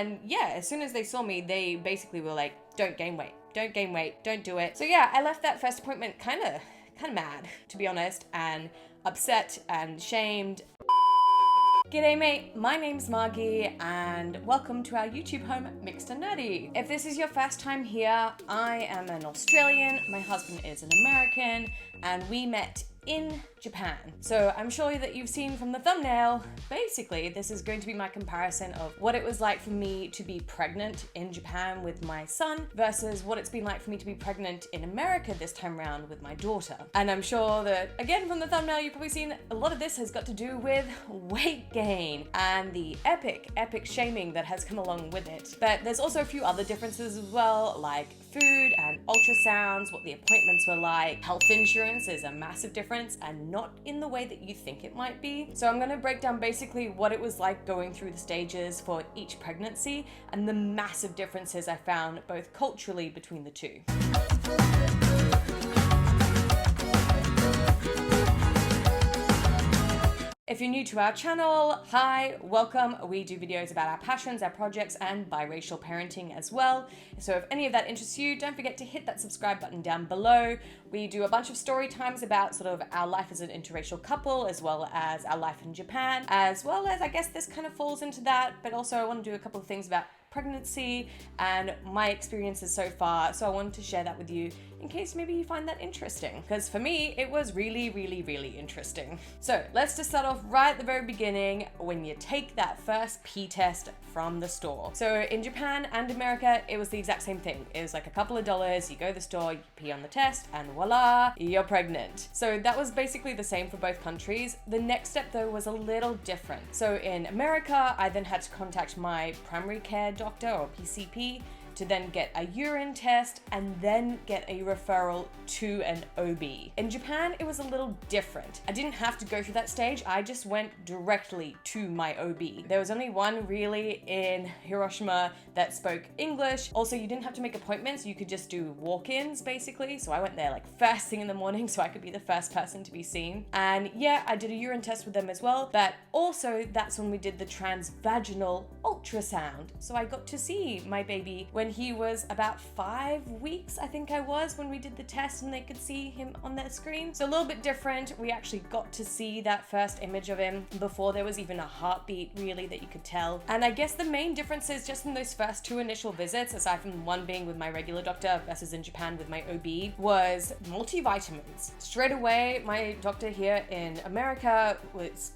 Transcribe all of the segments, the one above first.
And yeah, as soon as they saw me, they basically were like, don't gain weight, don't gain weight, don't do it. So yeah, I left that first appointment kind of mad, to be honest, and upset and shamed. G'day mate, my name's Margie and welcome to our YouTube home, Mixed and Nerdy. If this is your first time here, I am an Australian, my husband is an American, and we met in Japan. So I'm sure that you've seen from the thumbnail, basically this is going to be my comparison of what it was like for me to be pregnant in Japan with my son versus what it's been like for me to be pregnant in America this time around with my daughter. And I'm sure that, again, from the thumbnail, you've probably seen a lot of this has got to do with weight gain and the epic shaming that has come along with it. But there's also a few other differences as well, like food and ultrasounds, what the appointments were like. Health insurance is a massive difference and not in the way that you think it might be. So I'm gonna break down basically what it was like going through the stages for each pregnancy and the massive differences I found both culturally between the two. If you're new to our channel, hi, welcome. We do videos about our passions, our projects, and biracial parenting as well. So if any of that interests you, don't forget to hit that subscribe button down below. We do a bunch of story times about sort of our life as an interracial couple, as well as our life in Japan, as well as, I guess this kind of falls into that, but also I want to do a couple of things about pregnancy and my experiences so far. So I wanted to share that with you in case maybe you find that interesting, because for me, it was really interesting. So let's just start off right at the very beginning when you take that first pee test from the store. So in Japan and America, it was the exact same thing. It was like a couple of dollars, you go to the store, you pee on the test, and voila, you're pregnant. So that was basically the same for both countries. The next step though was a little different. So in America, I then had to contact my primary care doctor or PCP to then get a urine test and then get a referral to an OB. In Japan, it was a little different. I didn't have to go through that stage. I just went directly to my OB. There was only one really in Hiroshima that spoke English. Also, you didn't have to make appointments. You could just do walk-ins basically. So I went there like first thing in the morning so I could be the first person to be seen. And yeah, I did a urine test with them as well. But also that's when we did the transvaginal ultrasound. So I got to see my baby when he was about 5 weeks, I think I was, when we did the test and they could see him on that screen. So a little bit different. We actually got to see that first image of him before there was even a heartbeat really that you could tell. And I guess the main difference is just in those first two initial visits, aside from one being with my regular doctor versus in Japan with my OB, was multivitamins. Straight away, my doctor here in America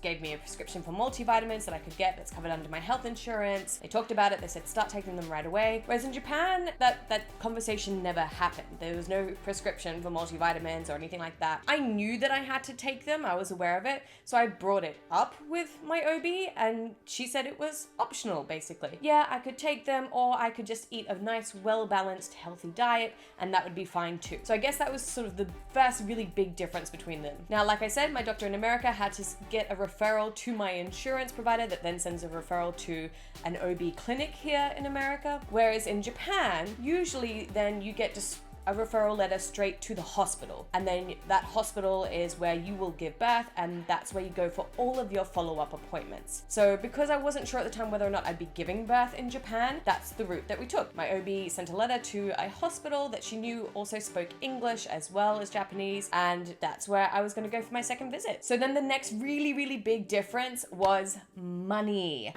gave me a prescription for multivitamins that I could get that's covered under my health insurance. They talked about it, they said start taking them right away. Whereas in Japan, that conversation never happened. There was no prescription for multivitamins or anything like that. I knew that I had to take them, I was aware of it, so I brought it up with my OB and she said it was optional basically. Yeah, I could take them or I could just eat a nice, well-balanced, healthy diet and that would be fine too. So I guess that was sort of the first really big difference between them. Now, like I said, my doctor in America had to get a referral to my insurance provider that then sends a referral to an OB clinic here in America, whereas in Japan, usually then you get just a referral letter straight to the hospital. And then that hospital is where you will give birth and that's where you go for all of your follow-up appointments. So because I wasn't sure at the time whether or not I'd be giving birth in Japan, that's the route that we took. My OB sent a letter to a hospital that she knew also spoke English as well as Japanese, and that's where I was gonna go for my second visit. So then the next really big difference was money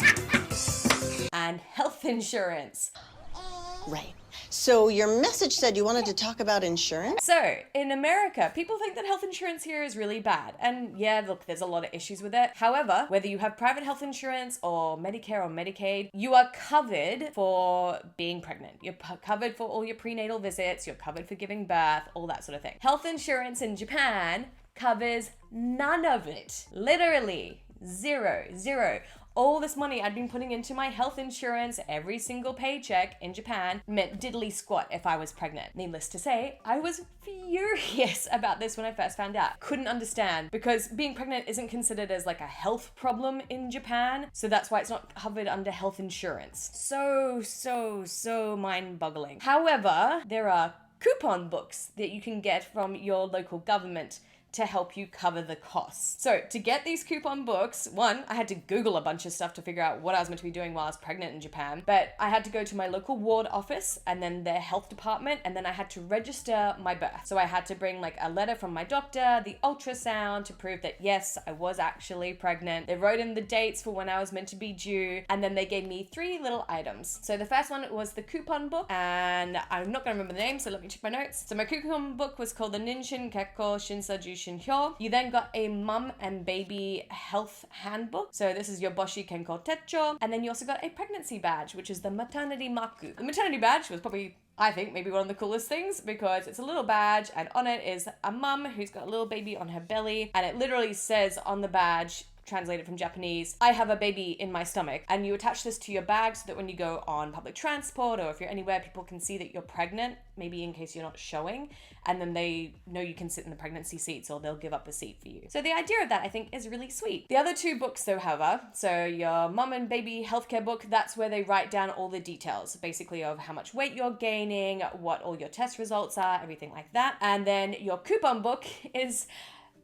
and health insurance. Right. So your message said you wanted to talk about insurance? So in America, people think that health insurance here is really bad. And yeah, look, there's a lot of issues with it. However, whether you have private health insurance or Medicare or Medicaid, you are covered for being pregnant. You're covered for all your prenatal visits. You're covered for giving birth, all that sort of thing. Health insurance in Japan covers none of it. Literally zero. All this money I'd been putting into my health insurance, every single paycheck in Japan, meant diddly squat if I was pregnant. Needless to say, I was furious about this when I first found out. Couldn't understand, because being pregnant isn't considered as like a health problem in Japan, so that's why it's not covered under health insurance. So mind-boggling. However, there are coupon books that you can get from your local government to help you cover the costs. So to get these coupon books, one, I had to Google a bunch of stuff to figure out what I was meant to be doing while I was pregnant in Japan, but I had to go to my local ward office and then their health department, and then I had to register my birth. So I had to bring like a letter from my doctor, the ultrasound to prove that yes, I was actually pregnant. They wrote in the dates for when I was meant to be due, and then they gave me 3 little items. So the first one was the coupon book, and I'm not going to remember the name, so let me check my notes. So my coupon book was called the Ninshin Kekko Shinsaju Shinhyo. You then got a mum and baby health handbook. So this is your Boshi Kenko Techo. And then you also got a pregnancy badge, which is the Maternity Maku. The maternity badge was probably, I think, maybe one of the coolest things because it's a little badge and on it is a mum who's got a little baby on her belly, and it literally says on the badge, translated from Japanese, I have a baby in my stomach. And you attach this to your bag so that when you go on public transport or if you're anywhere, people can see that you're pregnant, maybe in case you're not showing, and then they know you can sit in the pregnancy seats or they'll give up a seat for you. So the idea of that, I think, is really sweet. The other 2 books though, however, so your mum and baby healthcare book, that's where they write down all the details, basically of how much weight you're gaining, what all your test results are, everything like that. And then your coupon book is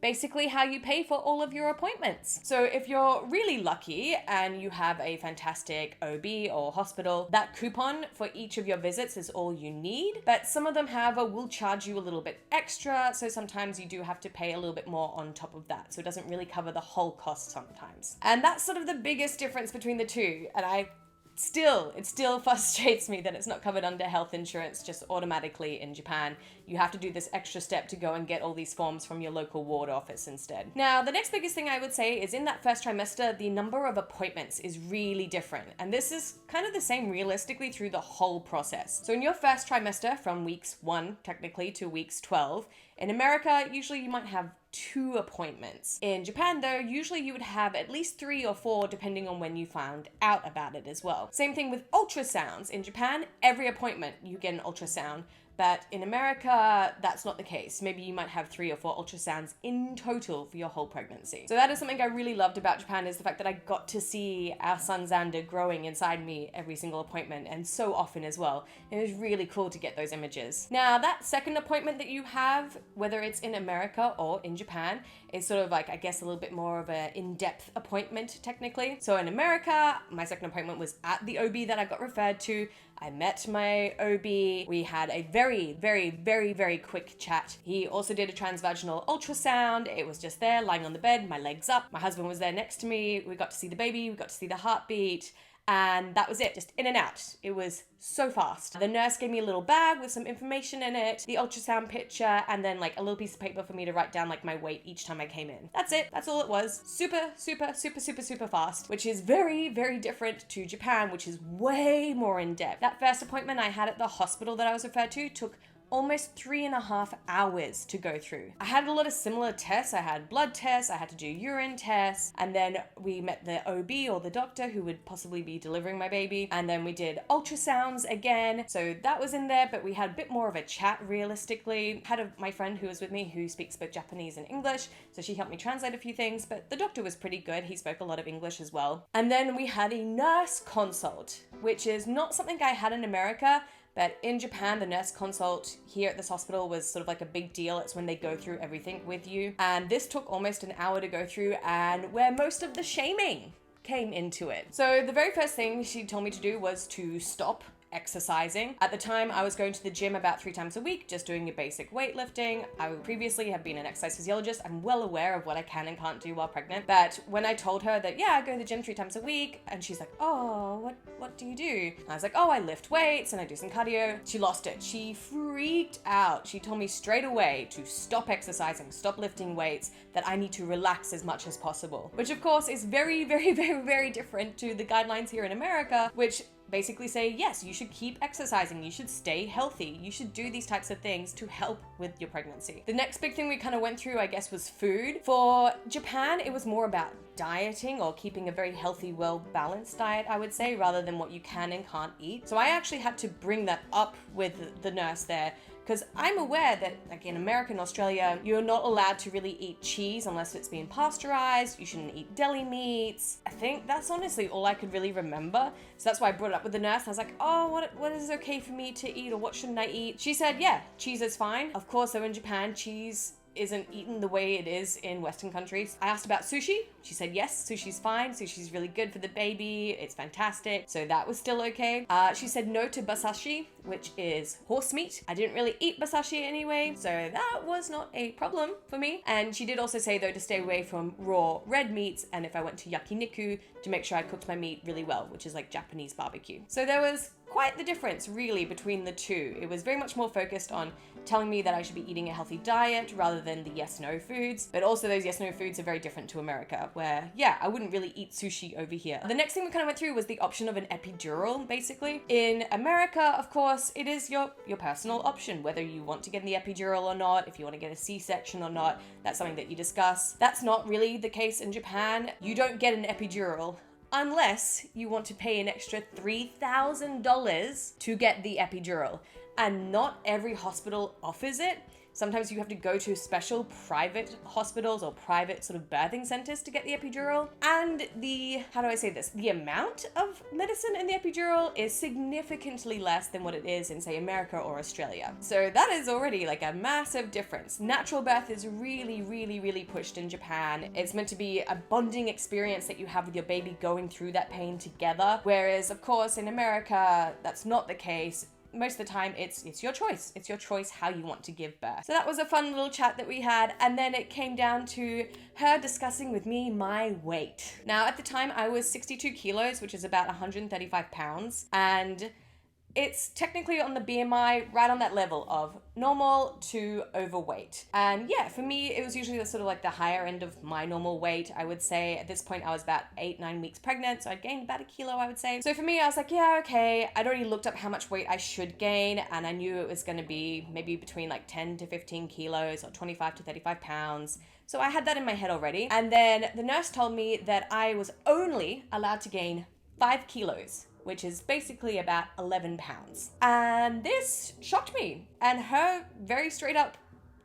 basically how you pay for all of your appointments. So if you're really lucky and you have a fantastic OB or hospital, that coupon for each of your visits is all you need. But some of them, however, will charge you a little bit extra. So sometimes you do have to pay a little bit more on top of that. So it doesn't really cover the whole cost sometimes. And that's sort of the biggest difference between the two. And it still frustrates me that it's not covered under health insurance just automatically in Japan. You have to do this extra step to go and get all these forms from your local ward office instead. Now, the next biggest thing I would say is in that first trimester, the number of appointments is really different. And this is kind of the same realistically through the whole process. So in your first trimester, from weeks 1 technically to weeks 12, in America, usually you might have 2 appointments. In Japan though, usually you would have at least 3 or 4 depending on when you found out about it as well. Same thing with ultrasounds. In Japan, every appointment you get an ultrasound. But in America, that's not the case. Maybe you might have 3 or 4 ultrasounds in total for your whole pregnancy. So that is something I really loved about Japan, is the fact that I got to see our son Xander growing inside me every single appointment, and so often as well. It was really cool to get those images. Now, that second appointment that you have, whether it's in America or in Japan, is sort of like, I guess, a little bit more of an in-depth appointment technically. So in America, my second appointment was at the OB that I got referred to. I met my OB. We had a very quick chat. He also did a transvaginal ultrasound. It was just there, lying on the bed, my legs up. My husband was there next to me. We got to see the baby. We got to see the heartbeat. And that was it, just in and out. It was so fast. The nurse gave me a little bag with some information in it, the ultrasound picture, and then like a little piece of paper for me to write down like my weight each time I came in. That's it. That's all it was. Super fast, which is very different to Japan, which is way more in depth. That first appointment I had at the hospital that I was referred to took almost 3.5 hours to go through. I had a lot of similar tests. I had blood tests, I had to do urine tests, and then we met the OB or the doctor who would possibly be delivering my baby, and then we did ultrasounds again. So that was in there, but we had a bit more of a chat realistically. My friend who was with me who speaks both Japanese and English, so she helped me translate a few things, but the doctor was pretty good. He spoke a lot of English as well. And then we had a nurse consult, which is not something I had in America. But in Japan, the nurse consult here at this hospital was sort of like a big deal. It's when they go through everything with you. And this took almost an hour to go through, and where most of the shaming came into it. So the very first thing she told me to do was to stop exercising. At the time, I was going to the gym about 3 times a week, just doing your basic weightlifting. I previously have been an exercise physiologist. I'm well aware of what I can and can't do while pregnant. But when I told her that, yeah, I go to the gym 3 times a week, and she's like, oh, what do you do? And I was like, oh, I lift weights and I do some cardio. She lost it. She freaked out. She told me straight away to stop exercising, stop lifting weights, that I need to relax as much as possible. Which of course is very different to the guidelines here in America, which basically say, yes, you should keep exercising, you should stay healthy, you should do these types of things to help with your pregnancy. The next big thing we kind of went through, I guess, was food. For Japan, it was more about dieting or keeping a very healthy, well-balanced diet, I would say, rather than what you can and can't eat. So I actually had to bring that up with the nurse there, because I'm aware that, like in America and Australia, you're not allowed to really eat cheese unless it's been pasteurized. You shouldn't eat deli meats. I think that's honestly all I could really remember. So that's why I brought it up with the nurse. I was like, oh, what is okay for me to eat, or what shouldn't I eat? She said, yeah, cheese is fine. Of course, though, in Japan, cheese isn't eaten the way it is in Western countries. I asked about sushi. She said yes, sushi's fine. Sushi's really good for the baby. It's fantastic. So that was still okay. She said no to basashi, which is horse meat. I didn't really eat basashi anyway, so that was not a problem for me. And she did also say though to stay away from raw red meats, and if I went to yakiniku, to make sure I cooked my meat really well, which is like Japanese barbecue. So there was quite the difference really between the two. It was very much more focused on telling me that I should be eating a healthy diet rather than the yes-no foods. But also those yes-no foods are very different to America, where yeah, I wouldn't really eat sushi over here. The next thing we kind of went through was the option of an epidural, basically. In America, of course, it is your personal option, whether you want to get the epidural or not, if you want to get a C-section or not, that's something that you discuss. That's not really the case in Japan. You don't get an epidural unless you want to pay an extra $3,000 to get the epidural. And not every hospital offers it. Sometimes you have to go to special private hospitals or private sort of birthing centers to get the epidural. And the amount of medicine in the epidural is significantly less than what it is in, say, America or Australia. So that is already like a massive difference. Natural birth is really, really, really pushed in Japan. It's meant to be a bonding experience that you have with your baby going through that pain together. Whereas, of course, in America, that's not the case. Most of the time it's your choice. It's your choice how you want to give birth. So that was a fun little chat that we had. And then it came down to her discussing with me my weight. Now at the time I was 62 kilos, which is about 135 pounds. And it's technically on the BMI right on that level of normal to overweight. And yeah, for me, it was usually sort of like the higher end of my normal weight. I would say at this point, I was about 8-9 weeks pregnant. So I'd gained about a kilo, I would say. So for me, I was like, yeah, okay. I'd already looked up how much weight I should gain. And I knew it was going to be maybe between like 10 to 15 kilos or 25 to 35 pounds. So I had that in my head already. And then the nurse told me that I was only allowed to gain 5 kilos, which is basically about 11 pounds. And this shocked me. And her very straight up,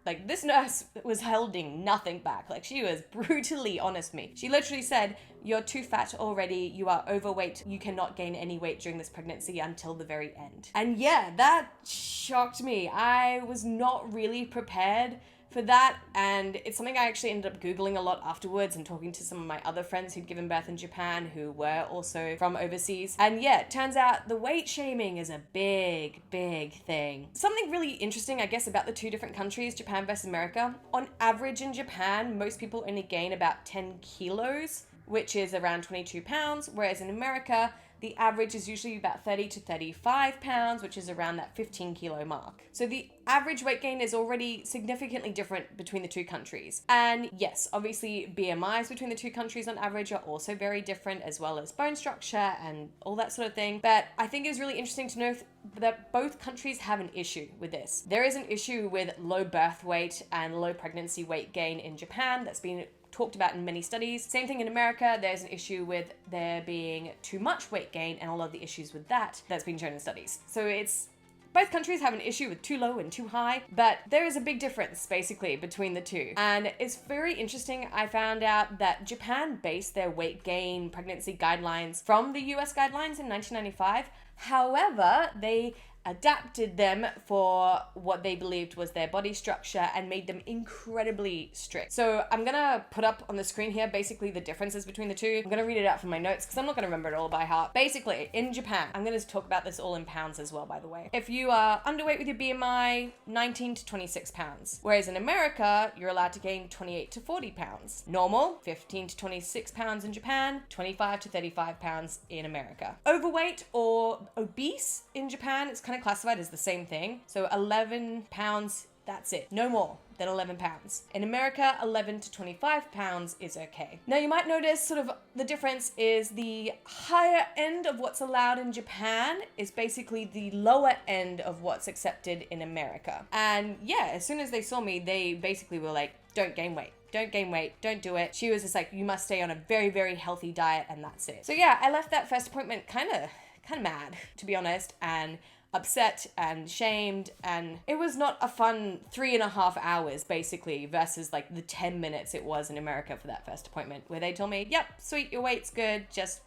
like this nurse was holding nothing back. Like she was brutally honest with me. She literally said, you're too fat already, you are overweight, you cannot gain any weight during this pregnancy until the very end. And yeah, that shocked me. I was not really prepared for that, and it's something I actually ended up Googling a lot afterwards and talking to some of my other friends who'd given birth in Japan who were also from overseas. And yeah, it turns out the weight shaming is a big, big thing. Something really interesting, I guess, about the two different countries, Japan versus America. On average in Japan, most people only gain about 10 kilos, which is around 22 pounds, whereas in America, the average is usually about 30 to 35 pounds, which is around that 15 kilo mark. So the average weight gain is already significantly different between the two countries. And yes, obviously BMIs between the two countries on average are also very different, as well as bone structure and all that sort of thing. But I think it's really interesting to know that both countries have an issue with this. There is an issue with low birth weight and low pregnancy weight gain in Japan that's been talked about in many studies. Same thing in America, there's an issue with there being too much weight gain and all of the issues with that's been shown in studies. So it's both countries have an issue with too low and too high, but there is a big difference basically between the two. And it's very interesting. I found out that Japan based their weight gain pregnancy guidelines from the US guidelines in 1995. However, they adapted them for what they believed was their body structure and made them incredibly strict. So I'm gonna put up on the screen here basically the differences between the two. I'm gonna read it out from my notes because I'm not gonna remember it all by heart. Basically, in Japan, I'm gonna talk about this all in pounds as well, by the way. If you are underweight with your BMI, 19 to 26 pounds. Whereas in America, you're allowed to gain 28 to 40 pounds. Normal, 15 to 26 pounds in Japan, 25 to 35 pounds in America. Overweight or obese in Japan, it's kind of classified as the same thing. So 11 pounds, that's it. No more than 11 pounds. In America, 11 to 25 pounds is okay. Now you might notice sort of the difference is the higher end of what's allowed in Japan is basically the lower end of what's accepted in America. And yeah, as soon as they saw me, they basically were like, don't gain weight. Don't gain weight, don't do it. She was just like, you must stay on a very, very healthy diet and that's it. So yeah, I left that first appointment kind of mad, to be honest, and upset and shamed, and it was not a fun 3.5 hours basically versus like the 10 minutes it was in America for that first appointment where they told me, yep, sweet, your weight's good, just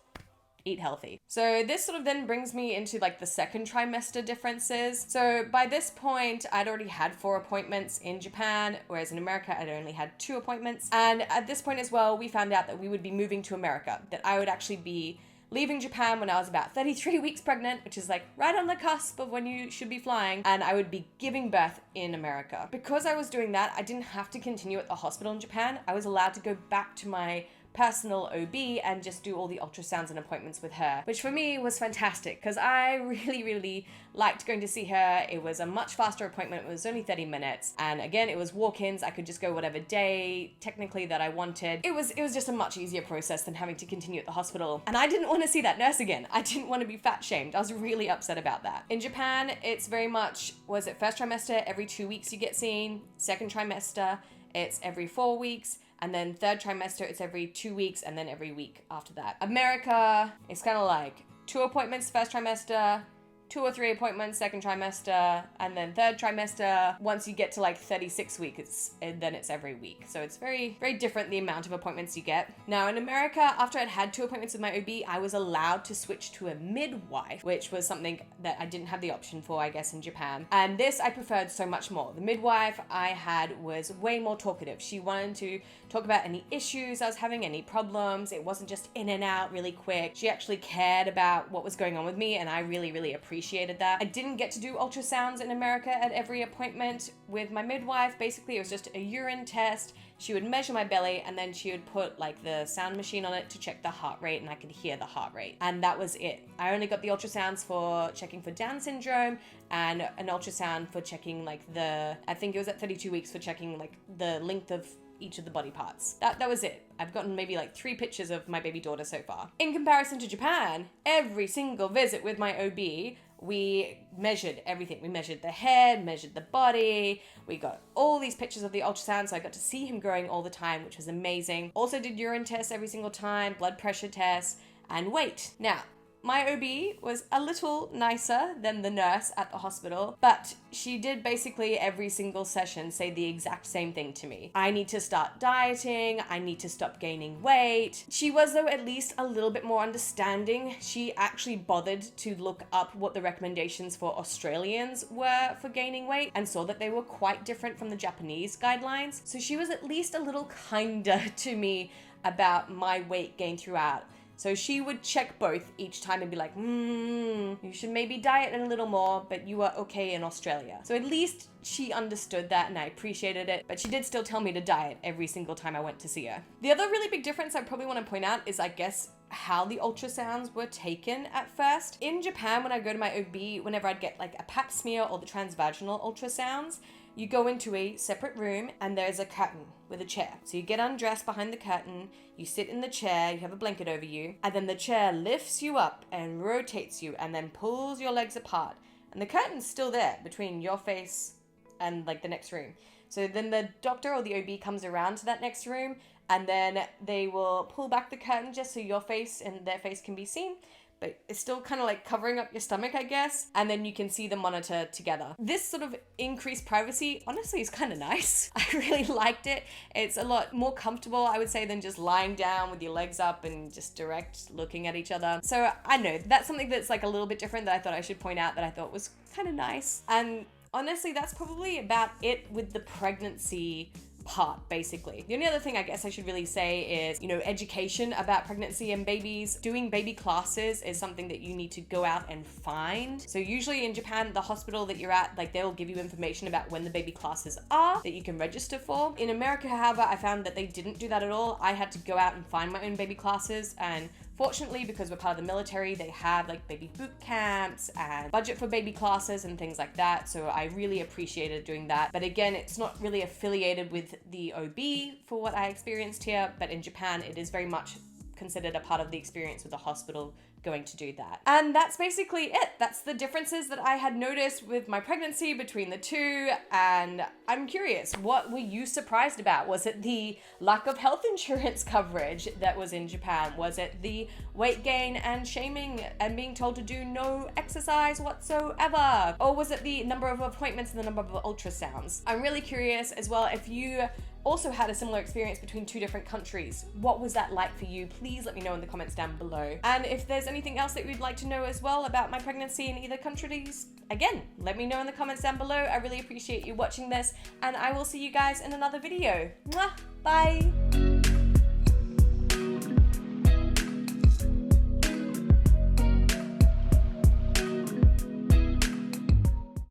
eat healthy. So this sort of then brings me into like the second trimester differences. So by this point, I'd already had 4 appointments in Japan, whereas in America, I'd only had 2 appointments. And at this point as well, we found out that we would be moving to America, that I would actually be leaving Japan when I was about 33 weeks pregnant, which is like right on the cusp of when you should be flying, and I would be giving birth in America. Because I was doing that, I didn't have to continue at the hospital in Japan. I was allowed to go back to my personal OB and just do all the ultrasounds and appointments with her, which for me was fantastic because I really liked going to see her. It was a much faster appointment. It was only 30 minutes. And again, it was walk-ins. I could just go whatever day technically that I wanted. It was just a much easier process than having to continue at the hospital. And I didn't want to see that nurse again. I didn't want to be fat shamed. I was really upset about that. In Japan, it's very much, was it first trimester, every 2 weeks you get seen. Second trimester, it's every 4 weeks. And then third trimester, it's every 2 weeks, and then every week after that. America, it's kind of like 2 appointments first trimester, 2 or 3 appointments second trimester, and then third trimester, once you get to like 36 weeks, then it's every week. So it's very different, the amount of appointments you get. Now in America, after I'd had 2 appointments with my OB, I was allowed to switch to a midwife, which was something that I didn't have the option for, I guess, in Japan. And this I preferred so much more. The midwife I had was way more talkative. She wanted to talk about any issues I was having, any problems. It wasn't just in and out really quick. She actually cared about what was going on with me, and I really appreciated that. I didn't get to do ultrasounds in America at every appointment with my midwife. Basically, it was just a urine test. She would measure my belly, and then she would put like the sound machine on it to check the heart rate, and I could hear the heart rate. And that was it. I only got the ultrasounds for checking for Down syndrome, and an ultrasound for checking like I think it was at 32 weeks for checking like the length of each of the body parts. That was it. I've gotten maybe like 3 pictures of my baby daughter so far. In comparison to Japan, every single visit with my OB, we measured everything. We measured the head, measured the body. We got all these pictures of the ultrasound, so I got to see him growing all the time, which was amazing. Also did urine tests every single time, blood pressure tests, and weight. Now, my OB was a little nicer than the nurse at the hospital, but she did basically every single session say the exact same thing to me. I need to start dieting. I need to stop gaining weight. She was, though, at least a little bit more understanding. She actually bothered to look up what the recommendations for Australians were for gaining weight and saw that they were quite different from the Japanese guidelines. So she was at least a little kinder to me about my weight gain throughout. So she would check both each time and be like, you should maybe diet a little more, but you are okay in Australia. So at least she understood that, and I appreciated it, but she did still tell me to diet every single time I went to see her. The other really big difference I probably want to point out is, I guess, how the ultrasounds were taken at first. In Japan, when I go to my OB, whenever I'd get like a pap smear or the transvaginal ultrasounds, you go into a separate room and there's a curtain with a chair. So you get undressed behind the curtain, you sit in the chair, you have a blanket over you, and then the chair lifts you up and rotates you and then pulls your legs apart. And the curtain's still there between your face and like the next room. So then the doctor or the OB comes around to that next room, and then they will pull back the curtain just so your face and their face can be seen. But it's still kind of like covering up your stomach, I guess, and then you can see the monitor together. This sort of increased privacy, honestly, is kind of nice. I really liked it. It's a lot more comfortable, I would say, than just lying down with your legs up and just direct looking at each other. So I know that's something that's like a little bit different that I thought I should point out, that I thought was kind of nice. And honestly, that's probably about it with the pregnancy part, basically. The only other thing I guess I should really say is, education about pregnancy and babies. Doing baby classes is something that you need to go out and find. So usually in Japan, the hospital that you're at, like, they'll give you information about when the baby classes are that you can register for. In America, however, I found that they didn't do that at all. I had to go out and find my own baby classes, and fortunately, because we're part of the military, they have like baby boot camps and budget for baby classes and things like that. So I really appreciated doing that. But again, it's not really affiliated with the OB for what I experienced here. But in Japan, it is very much considered a part of the experience with the hospital going to do that. And that's basically it. That's the differences that I had noticed with my pregnancy between the two. And I'm curious, what were you surprised about? Was it the lack of health insurance coverage that was in Japan? Was it the weight gain and shaming and being told to do no exercise whatsoever? Or was it the number of appointments and the number of ultrasounds? I'm really curious as well if you also had a similar experience between two different countries. What was that like for you? Please let me know in the comments down below. And if there's anything else that you'd like to know as well about my pregnancy in either countries, again, let me know in the comments down below. I really appreciate you watching this, and I will see you guys in another video. Mwah! Bye!